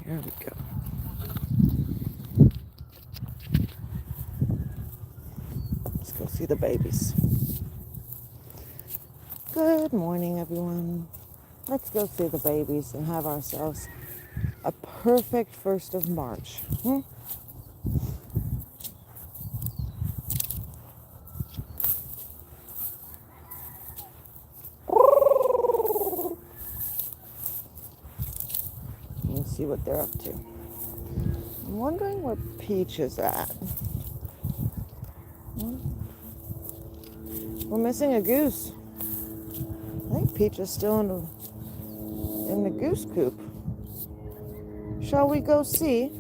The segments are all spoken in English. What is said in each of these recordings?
Here we go. Let's go see the babies. Good morning, everyone. Let's go see the babies and have ourselves a perfect 1st of March. Let's see what they're up to. I'm wondering where Peach is at. We're missing a goose. I think Peach is still in the goose coop. Shall we go see?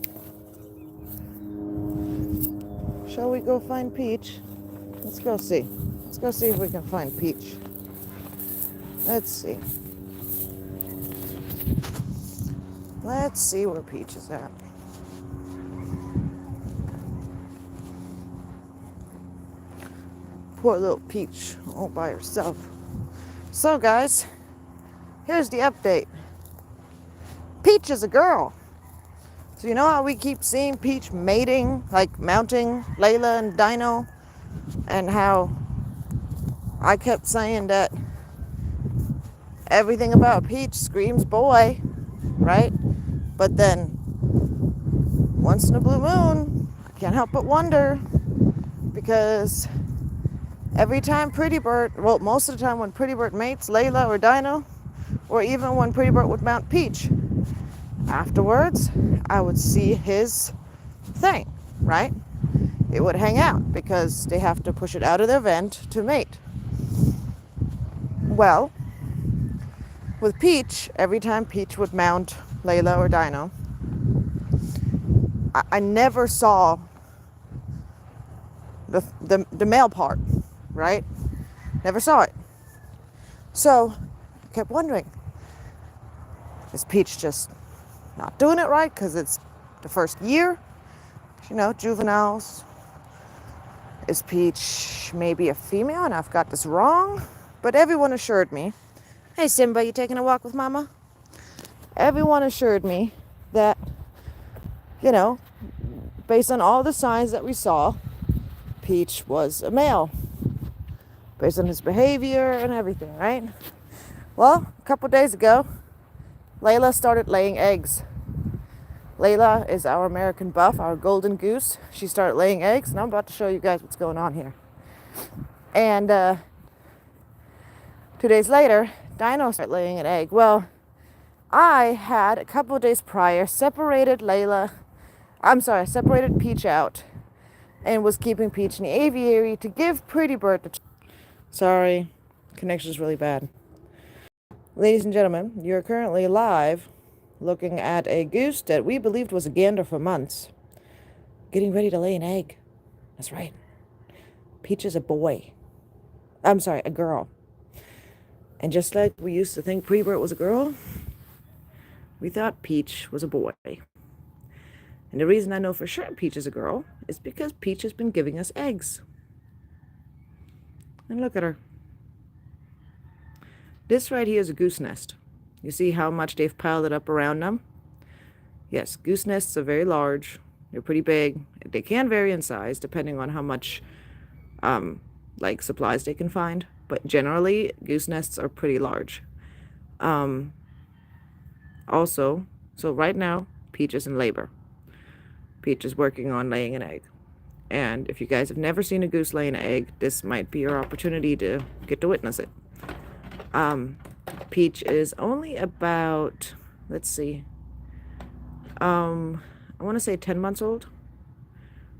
Shall we go find Peach? Let's go see. Let's go see if we can find Peach. Let's see. Let's see where Peach is at. Poor little Peach all by herself. So guys, here's the update. Peach is a girl. So you know how we keep seeing Peach mating, like mounting Layla and Dino? And how I kept saying that everything about Peach screams boy, right? But then, once in a blue moon, I can't help but wonder, because every time Pretty Bird, well, most of the time when Pretty Bird mates Layla or Dino, or even when Pretty Bird would mount Peach, afterwards, I would see his thing, right? It would hang out because they have to push it out of their vent to mate. Well, with Peach, every time Peach would mount Layla or Dino, I never saw the male part, right? Never saw it. So I kept wondering, is Peach just not doing it right because it's the first year? You know, juveniles. Is Peach maybe a female and I've got this wrong? But everyone assured me, hey Simba, you taking a walk with Mama? Everyone assured me that, you know, based on all the signs that we saw, Peach was a male. Based on his behavior and everything, right? Well, a couple days ago, Layla started laying eggs. Layla is our American buff, our golden goose. She started laying eggs, and I'm about to show you guys what's going on here. And 2 days later, Dino started laying an egg. Well, I had, a couple of days prior, separated Peach out and was keeping Peach in the aviary to give Pretty Bird the... Sorry, connection's really bad. Ladies and gentlemen, you're currently live looking at a goose that we believed was a gander for months, getting ready to lay an egg. That's right. Peach is a boy. I'm sorry, a girl. And just like we used to think Pretty Bird was a girl, we thought Peach was a boy. And the reason I know for sure Peach is a girl is because Peach has been giving us eggs. And look at her. This right here is a goose nest. You see how much they've piled it up around them? Yes, goose nests are very large. They're pretty big. They can vary in size depending on how much like supplies they can find. But generally, goose nests are pretty large. Also, so right now, Peach is in labor. Peach is working on laying an egg. And if you guys have never seen a goose lay an egg, this might be your opportunity to get to witness it. Peach is only about, let's see, I want to say 10 months old.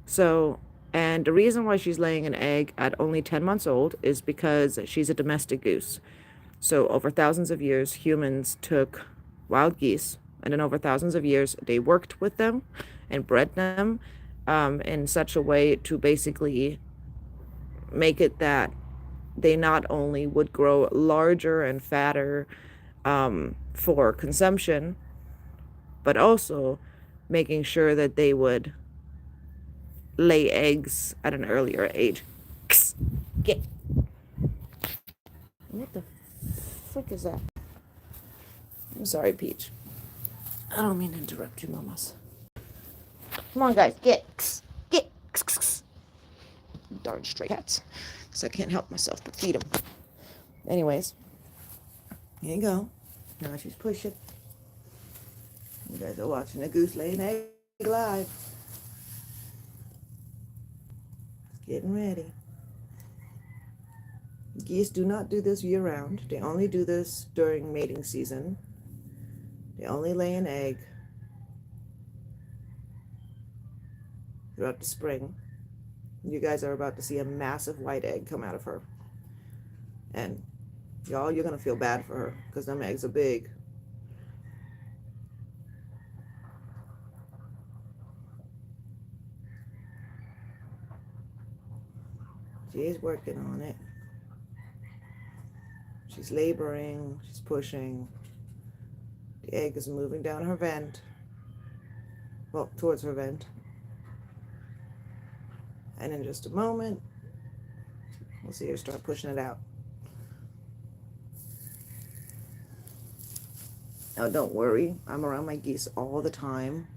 So, and the reason why she's laying an egg at only 10 months old is because she's a domestic goose. So over thousands of years, humans took wild geese, and then over thousands of years, they worked with them and bred them in such a way to basically make it that they not only would grow larger and fatter for consumption, but also making sure that they would lay eggs at an earlier age. Get. What the frick is that? I'm sorry, Peach. I don't mean to interrupt you, mamas. Come on, guys, get. Get. Darn stray cats. Because I can't help myself but feed them. Anyways, here you go. Now she's pushing. You guys are watching a goose lay an egg live. Getting ready. Geese do not do this year round. They only do this during mating season. They only lay an egg throughout the spring. You guys are about to see a massive white egg come out of her. And y'all, you're going to feel bad for her because them eggs are big. She's working on it. She's laboring. She's pushing. The egg is moving down her vent. Well, towards her vent. And in just a moment, we'll see her start pushing it out. Now, don't worry. I'm around my geese all the time.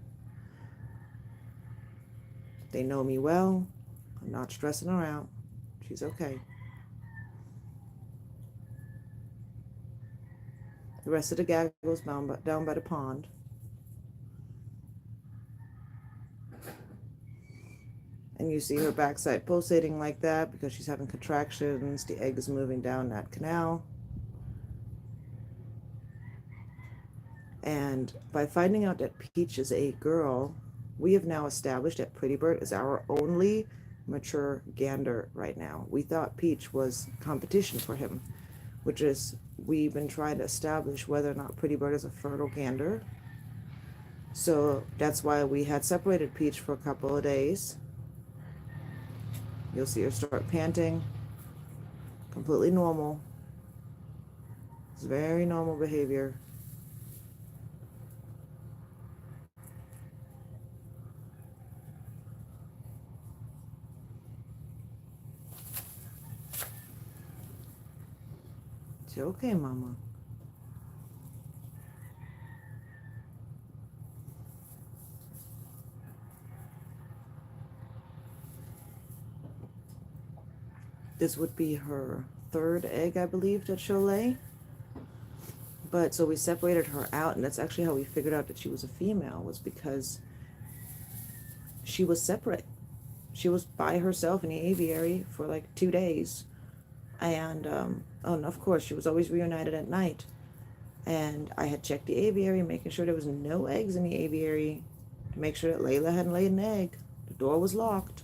They know me well. I'm not stressing her out. She's okay. The rest of the gag goes down by the pond. And you see her backside pulsating like that because she's having contractions. The egg is moving down that canal. And by finding out that Peach is a girl, we have now established that Pretty Bird is our only mature gander right now. We thought Peach was competition for him, which is we've been trying to establish whether or not Pretty Bird is a fertile gander. So that's why we had separated Peach for a couple of days. You'll see her start panting. Completely normal. It's very normal behavior. It's okay, mama. This would be her third egg, I believe, that she'll lay. But so we separated her out, and that's actually how we figured out that she was a female, was because she was separate. She was by herself in the aviary for like 2 days. And, and of course, she was always reunited at night. And I had checked the aviary, making sure there was no eggs in the aviary, to make sure that Layla hadn't laid an egg. The door was locked.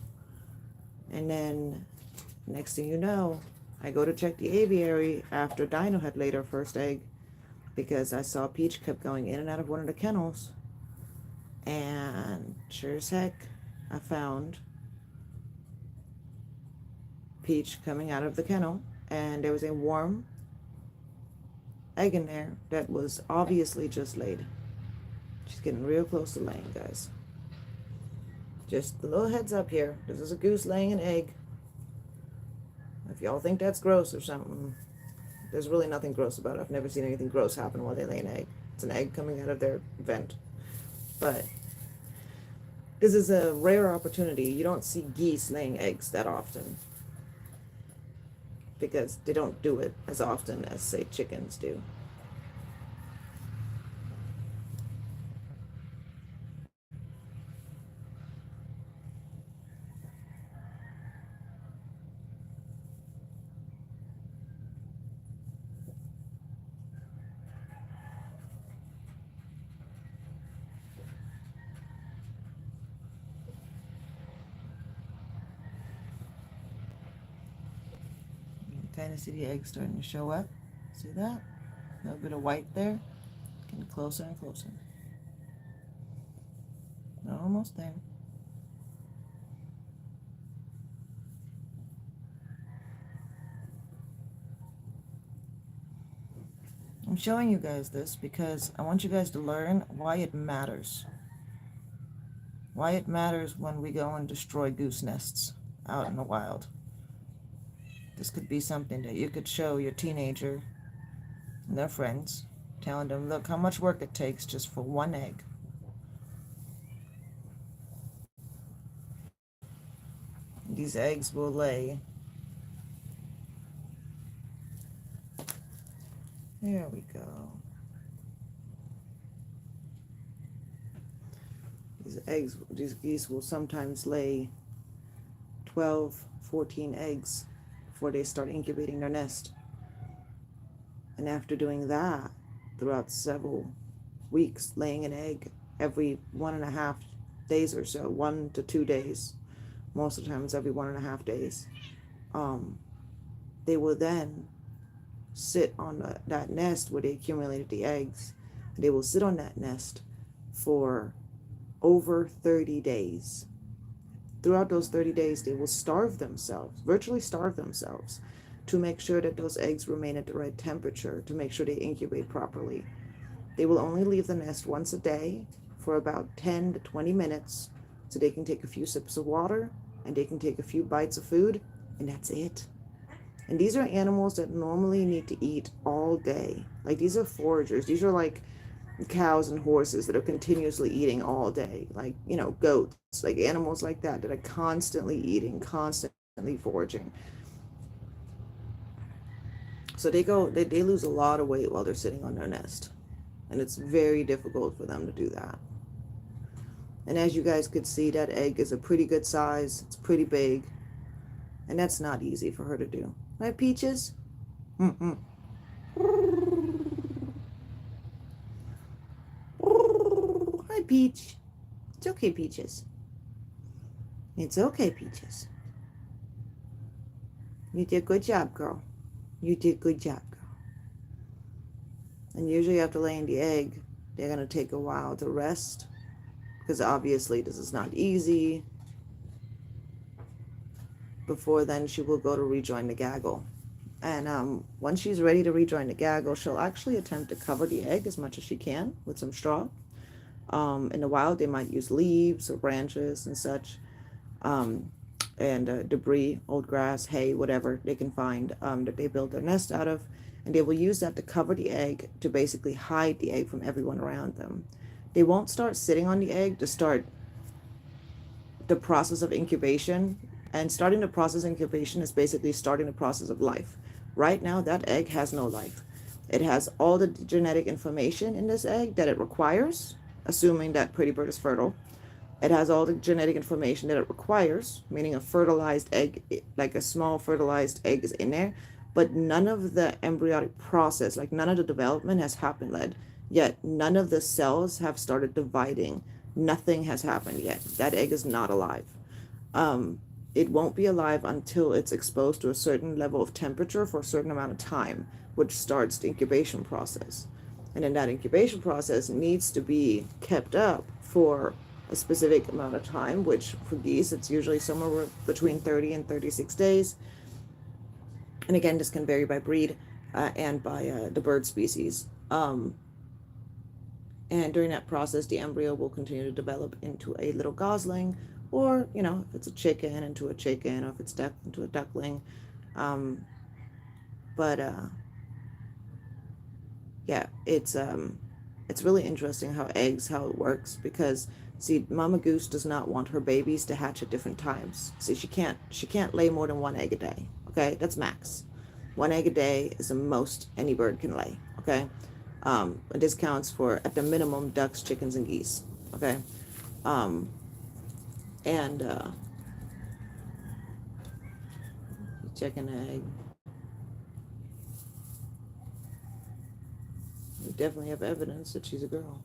And then, next thing you know, I go to check the aviary after Dino had laid her first egg, because I saw Peach kept going in and out of one of the kennels. And sure as heck, I found Peach coming out of the kennel, and there was a warm egg in there that was obviously just laid. She's getting real close to laying, guys. Just a little heads up here. This is a goose laying an egg. If y'all think that's gross or something, there's really nothing gross about it. I've never seen anything gross happen while they lay an egg. It's an egg coming out of their vent. But this is a rare opportunity. You don't see geese laying eggs that often, because they don't do it as often as, say, chickens do. You can kind of see the egg starting to show up. See that? A little bit of white there. Getting closer and closer. We're almost there. I'm showing you guys this because I want you guys to learn why it matters. Why it matters when we go and destroy goose nests out in the wild. This could be something that you could show your teenager and their friends telling them, look how much work it takes just for one egg. These eggs will lay. There we go. These geese will sometimes lay 12, 14 eggs before they start incubating their nest. And after doing that, throughout several weeks, laying an egg every 1.5 days or so, 1 to 2 days, most of the times every 1.5 days, they will then sit on that nest where they accumulated the eggs. They will sit on that nest for over 30 days. Throughout those 30 days, they will starve themselves, virtually starve themselves, to make sure that those eggs remain at the right temperature, to make sure they incubate properly. They will only leave the nest once a day for about 10 to 20 minutes, so they can take a few sips of water and they can take a few bites of food, and that's it. And these are animals that normally need to eat all day. Like, these are foragers. These are like cows and horses that are continuously eating all day. Like, goats, like animals like that are constantly eating, constantly foraging. So they lose a lot of weight while they're sitting on their nest. And it's very difficult for them to do that. And as you guys could see, that egg is a pretty good size. It's pretty big. And that's not easy for her to do. Right, Peaches? Mm-mm. Hi, Peach. It's okay, Peaches. It's okay, Peaches. You did a good job, girl. You did a good job, girl. And usually after laying the egg, they're going to take a while to rest, because obviously this is not easy. Before then, she will go to rejoin the gaggle. And once she's ready to rejoin the gaggle, she'll actually attempt to cover the egg as much as she can with some straw. In the wild, they might use leaves or branches and such, and debris, old grass, hay, whatever they can find that they build their nest out of. And they will use that to cover the egg, to basically hide the egg from everyone around them. They won't start sitting on the egg to start the process of incubation. And starting the process of incubation is basically starting the process of life. Right now, that egg has no life. It has all the genetic information in this egg that it requires, assuming that Pretty Bird is fertile. It has all the genetic information that it requires, meaning a fertilized egg, like a small fertilized egg, is in there, but none of the embryonic process, like none of the development has happened yet. None of the cells have started dividing. Nothing has happened yet. That egg is not alive. It won't be alive until it's exposed to a certain level of temperature for a certain amount of time, which starts the incubation process. And then that incubation process needs to be kept up for a specific amount of time, which for geese, it's usually somewhere between 30 and 36 days. And again, this can vary by breed and by the bird species. And during that process, the embryo will continue to develop into a little gosling, or, if it's a chicken, into a chicken, or if it's duck, into a duckling. But yeah, it's really interesting how it works, because see, Mama Goose does not want her babies to hatch at different times. See, she can't lay more than one egg a day. Okay, that's max. One egg a day is the most any bird can lay. Okay. This counts for, at the minimum, ducks, chickens, and geese. Okay. And check an egg. We definitely have evidence that she's a girl.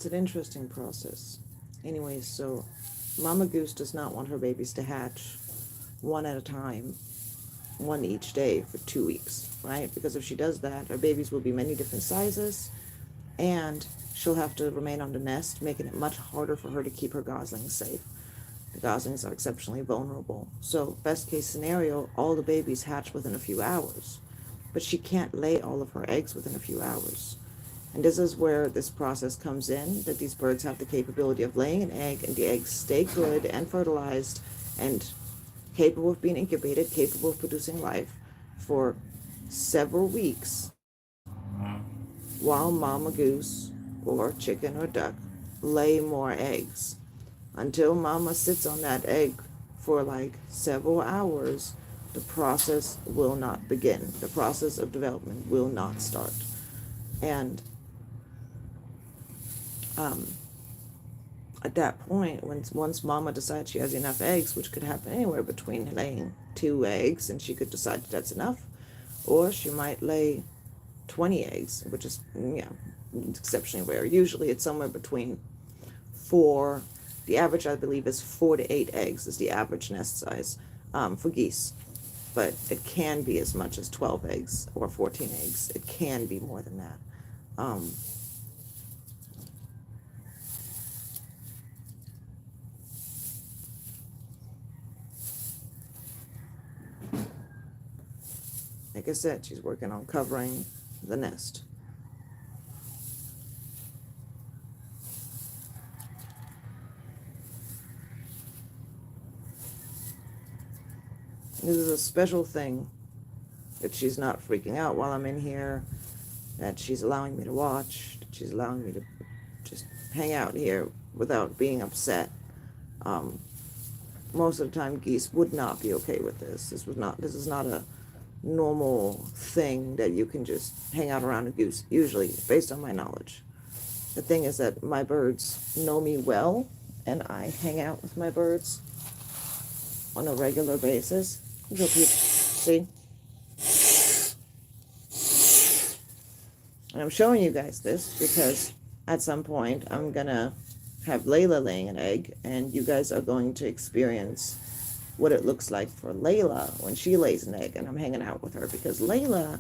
It's an interesting process. Anyways, so Mama Goose does not want her babies to hatch one at a time, one each day for 2 weeks, right? Because if she does that, her babies will be many different sizes, and she'll have to remain on the nest, making it much harder for her to keep her goslings safe. The goslings are exceptionally vulnerable. So, best case scenario, all the babies hatch within a few hours. But she can't lay all of her eggs within a few hours. And this is where this process comes in, that these birds have the capability of laying an egg, and the eggs stay good and fertilized and capable of being incubated, capable of producing life for several weeks, while Mama Goose or chicken or duck lay more eggs. Until Mama sits on that egg for like several hours, the process will not begin. The process of development will not start. And at that point, once Mama decides she has enough eggs, which could happen anywhere between laying 2 eggs, and she could decide that's enough, or she might lay 20 eggs, which is, exceptionally rare. Usually it's somewhere between 4, the average, I believe, is 4 to 8 eggs is the average nest size for geese. But it can be as much as 12 eggs or 14 eggs. It can be more than that. Like I said, she's working on covering the nest. This is a special thing that she's not freaking out while I'm in here, that she's allowing me to watch, that she's allowing me to just hang out here without being upset. Most of the time, geese would not be okay with this. This is not a normal thing that you can just hang out around a goose, usually, based on my knowledge. The thing is that my birds know me well, and I hang out with my birds on a regular basis. Go, Pete. See? And I'm showing you guys this because at some point I'm gonna have Layla laying an egg, and you guys are going to experience what it looks like for Layla when she lays an egg, and I'm hanging out with her, because Layla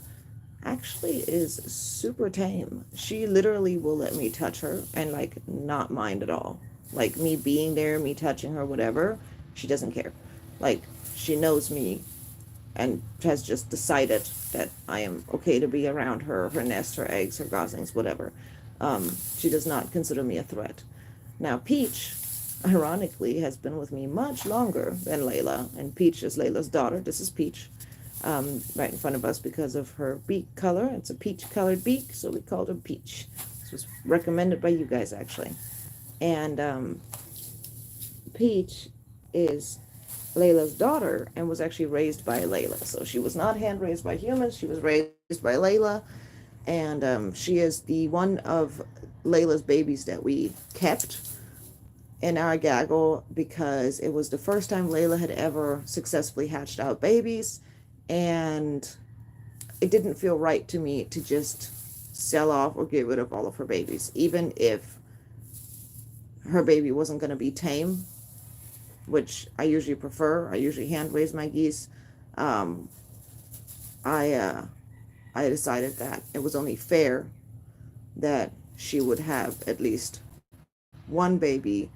actually is super tame. She literally will let me touch her and like not mind at all. Like me being there, me touching her, whatever, she doesn't care. Like she knows me and has just decided that I am okay to be around her nest, her eggs, her goslings, whatever. She does not consider me a threat. Now, Peach, ironically, has been with me much longer than Layla, and Peach is Layla's daughter. This is Peach, right in front of us because of her beak color. It's a peach-colored beak, so we called her Peach. This was recommended by you guys, actually. And Peach is Layla's daughter and was actually raised by Layla. So she was not hand-raised by humans. She was raised by Layla, and she is the one of Layla's babies that we kept in our gaggle because it was the first time Layla had ever successfully hatched out babies, and it didn't feel right to me to just sell off or get rid of all of her babies, even if her baby wasn't going to be tame, which I usually prefer. I usually hand raise my geese. I decided that it was only fair that she would have at least one baby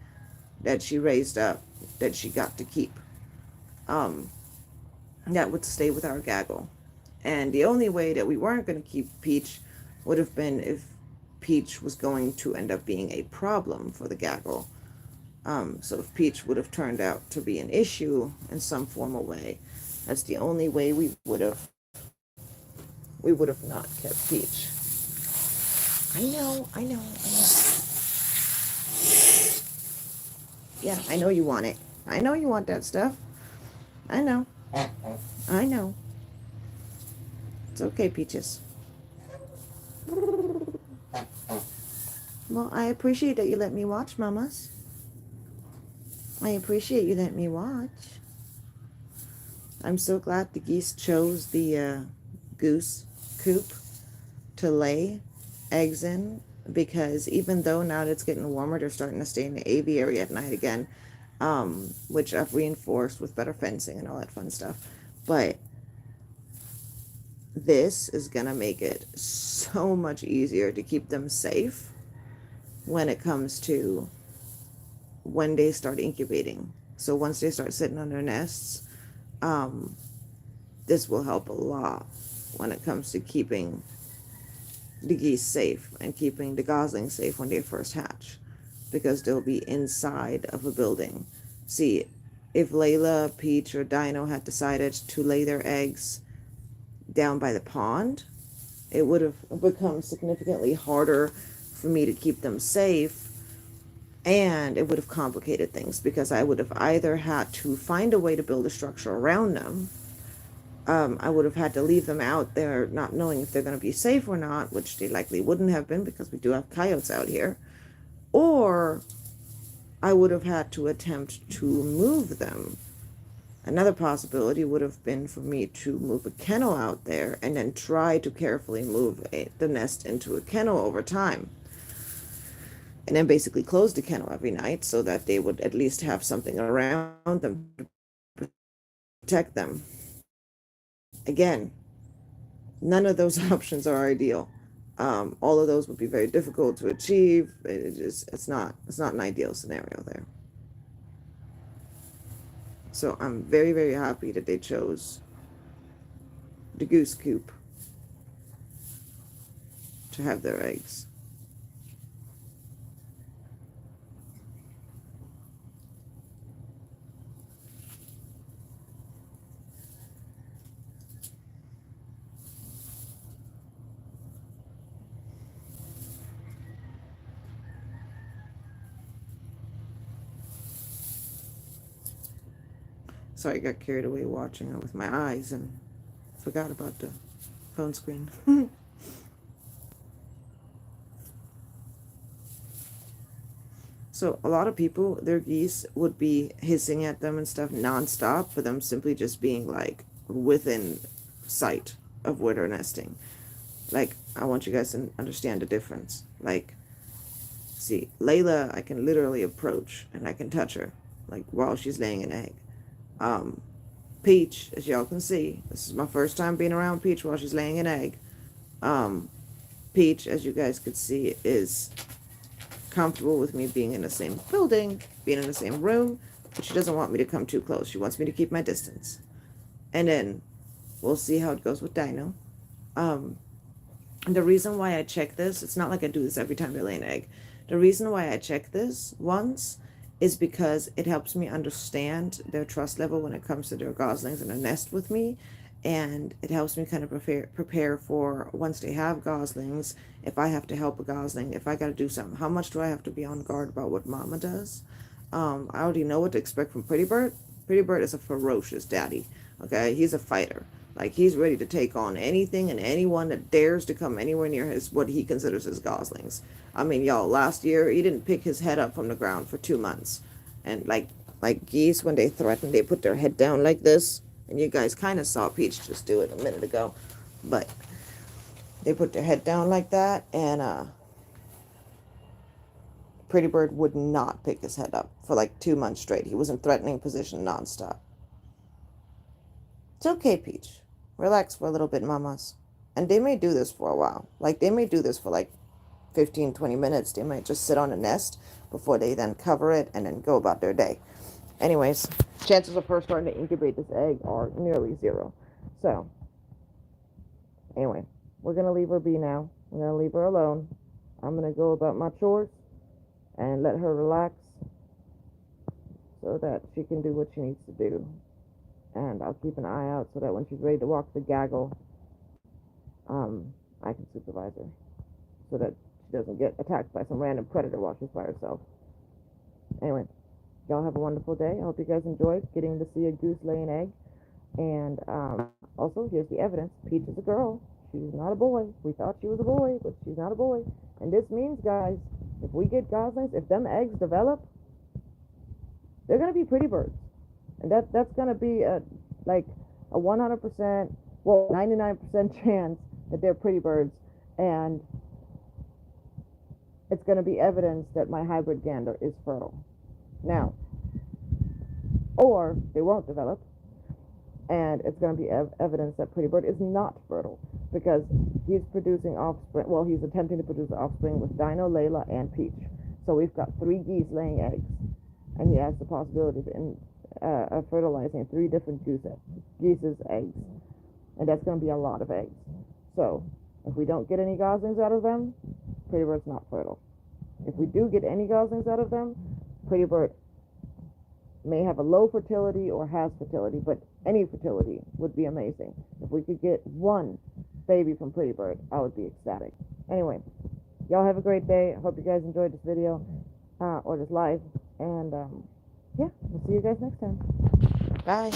that she raised up that she got to keep. That would stay with our gaggle. And the only way that we weren't going to keep Peach would have been if Peach was going to end up being a problem for the gaggle. So if Peach would have turned out to be an issue in some formal way, that's the only way we would have not kept Peach. I know. Yeah, I know you want it. I know you want that stuff. I know. It's okay, Peaches. Well, I appreciate that you let me watch, mamas. I appreciate you letting me watch. I'm so glad the geese chose the goose coop to lay eggs in because even though now that it's getting warmer, they're starting to stay in the aviary at night again, which I've reinforced with better fencing and all that fun stuff. But this is going to make it so much easier to keep them safe when it comes to when they start incubating. So once they start sitting on their nests, um, this will help a lot when it comes to keeping the geese safe and keeping the goslings safe when they first hatch, because they'll be inside of a building. See, if Layla, Peach, or Dino had decided to lay their eggs down by the pond, it would have become significantly harder for me to keep them safe, and it would have complicated things because I would have either had to find a way to build a structure around them. I would have had to leave them out there not knowing if they're going to be safe or not, which they likely wouldn't have been because we do have coyotes out here. Or I would have had to attempt to move them. Another possibility would have been for me to move a kennel out there and then try to carefully move the nest into a kennel over time. And then basically close the kennel every night so that they would at least have something around them to protect them. Again, none of those options are ideal. All of those would be very difficult to achieve. It's not an ideal scenario there. So I'm very, very happy that they chose the goose coop to have their eggs. So I got carried away watching it with my eyes and forgot about the phone screen. So a lot of people, their geese would be hissing at them and stuff nonstop for them simply just being like within sight of where they're nesting. Like, I want you guys to understand the difference. Like, see, Layla, I can literally approach and I can touch her, like while she's laying an egg. Um, Peach, as y'all can see, this is my first time being around Peach while she's laying an egg. Um, Peach, as you guys could see, is comfortable with me being in the same building, being in the same room, but she doesn't want me to come too close. She wants me to keep my distance. And then we'll see how it goes with Dino. And the reason why I check this, it's not like I do this every time they lay an egg. The reason why I check this once is because it helps me understand their trust level when it comes to their goslings in a nest with me. And it helps me kind of prepare for once they have goslings, if I have to help a gosling, if I got to do something, how much do I have to be on guard about what mama does? I already know what to expect from Pretty Bird. Pretty Bird is a ferocious daddy. Okay, he's a fighter. Like, he's ready to take on anything and anyone that dares to come anywhere near his what he considers his goslings. I mean, y'all, last year he didn't pick his head up from the ground for 2 months. And like geese, when they threaten, they put their head down like this. And you guys kind of saw Peach just do it a minute ago. But they put their head down like that, and Pretty Bird would not pick his head up for like 2 months straight. He was in threatening position nonstop. It's okay, Peach. Relax for a little bit, mamas. And they may do this for a while. Like, they may do this for like 15, 20 minutes. They might just sit on a nest before they then cover it and then go about their day. Anyways, chances of her starting to incubate this egg are nearly zero. So, anyway, we're going to leave her be now. We're going to leave her alone. I'm going to go about my chores and let her relax so that she can do what she needs to do. And I'll keep an eye out so that when she's ready to walk the gaggle, I can supervise her so that she doesn't get attacked by some random predator while she's by herself. Anyway, y'all have a wonderful day. I hope you guys enjoyed getting to see a goose lay an egg. And also, here's the evidence. Peach is a girl. She's not a boy. We thought she was a boy, but she's not a boy. And this means, guys, if we get goslings, if them eggs develop, they're going to be pretty birds. And that's going to be a 100%, well, 99% chance that they're pretty birds. And it's going to be evidence that my hybrid gander is fertile. Now, or they won't develop, and it's going to be evidence that Pretty Bird is not fertile because he's producing offspring. Well, he's attempting to produce offspring with Dino, Layla, and Peach. So we've got 3 geese laying eggs, and he has the possibility of fertilizing 3 different geese's eggs, and that's going to be a lot of eggs. So if we don't get any goslings out of them, Pretty Bird's not fertile. If we do get any goslings out of them, Pretty Bird may have a low fertility or has fertility, but any fertility would be amazing. If we could get 1 baby from Pretty Bird, I would be ecstatic. Anyway, y'all have a great day. I hope you guys enjoyed this video, or this live, and yeah, we'll see you guys next time. Bye.